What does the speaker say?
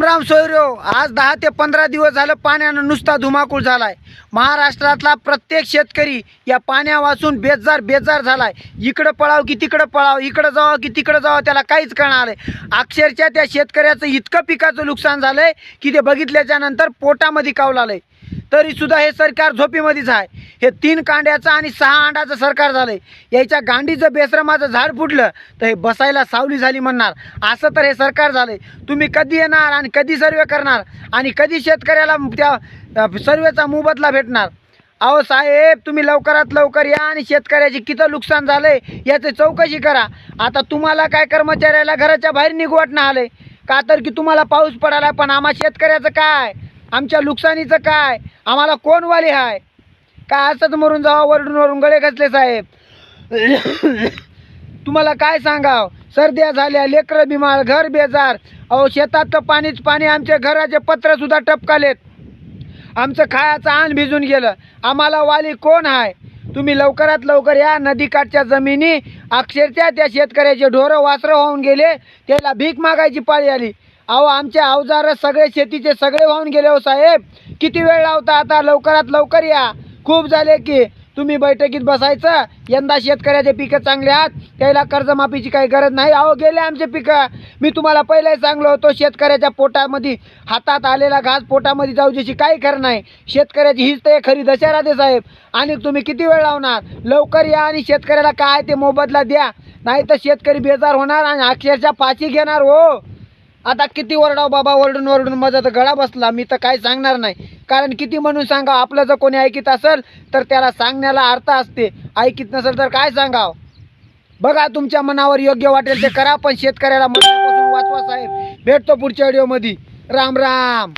राम सोयरो. आज 10 ते 15 दिवस झालं पाण्यानं नुसता धुमाकूळ झालाय. महाराष्ट्रातला प्रत्येक शेतकरी या पाण्या वाचून बेजार झालाय. इकडं पळाव की तिकडं पळाव, इकडं जावं की तिकडं जावं, त्याला काहीच कळणार नाही. अक्षरशः त्या शेतकऱ्याचं इतकं पिकाचं नुकसान झालंय की ते बघितल्याच्या नंतर पोटामध्ये कावलालंय. तरी सुद्धा हे सरकार झोपीमध्येच आहे. हे 3 कांड्याचं आणि 6 अंडाचं सरकार झालंय. याच्या गांडीचं बेसरमाचं झाड फुटलं तर हे बसायला सावली झाली म्हणणार, असं तर हे सरकार झालंय. तुम्ही कधी येणार आणि कधी सर्वे करणार आणि कधी शेतकऱ्याला त्या सर्वेचा मोबदला भेटणार? अहो साहेब, तुम्ही लवकरात लवकर या आणि शेतकऱ्याचे किती नुकसान झालंय याची चौकशी करा. आता तुम्हाला काय कर्मचाऱ्याला घराच्या बाहेर निघू वाटणं आलंय का? तर की तुम्हाला पाऊस पडायला, पण आम्हा शेतकऱ्याचं काय, आमच्या नुकसानीचं काय, आम्हाला कोण वाली आहे काय? असंच मरून जावं वरून गळे घसले साहेब. तुम्हाला काय सांगाव, सर्द्या झाल्या, लेकरं बिमार, घर बेजार. अहो शेतात तर पाणीच पाणी, आमच्या घराचे पत्र सुद्धा टपकालेत, आमचं खायचं अन्न भिजून गेलं. आम्हाला वाली कोण आहे? तुम्ही लवकरात लवकर या. नदीकाठच्या जमिनी अक्षरशः त्या शेतकऱ्याचे ढोरं वासरं वाहून गेले, त्याला भीक मागायची पाळी आली. अहो आमचे अवजार सगळे शेतीचे सगळे वाहून गेले. हो साहेब, किती वेळ लावता? आता लवकरात लवकर या. खूप झाले की तुम्ही बैठकीत बसायचं. यंदा शेतकऱ्याचे पिकं चांगले आहेत, त्याला कर्जमाफीची काही गरज नाही. अहो गेले आमचे पिकं. मी तुम्हाला पहिलेही सांगलो होतो, शेतकऱ्याच्या पोटामध्ये हातात आलेला घास पोटामध्ये जाऊ ज्याची काही खरं नाही. शेतकऱ्याची हीच तर खरी दशा दे साहेब. आणि तुम्ही किती वेळ लावणार? लवकर या आणि शेतकऱ्याला काय ते मोबदला द्या, नाही तर शेतकरी बेजार होणार आणि अक्षरशः फाशी घेणार. हो आता किती ओरडाव बाबा, ओरडून माझा तर गळा बसला. मी तर काही सांगणार नाही, कारण किती म्हणून सांगा. आपलं जर कोणी ऐकीत असेल तर त्याला सांगण्याला अर्थ असते, ऐकीत नसेल तर काय सांगाव. बघा, तुमच्या मनावर योग्य वाटेल ते करा, पण शेतकऱ्याला मनापासून वाचवा साहेब. भेटतो पुढच्या व्हिडिओमध्ये. राम राम.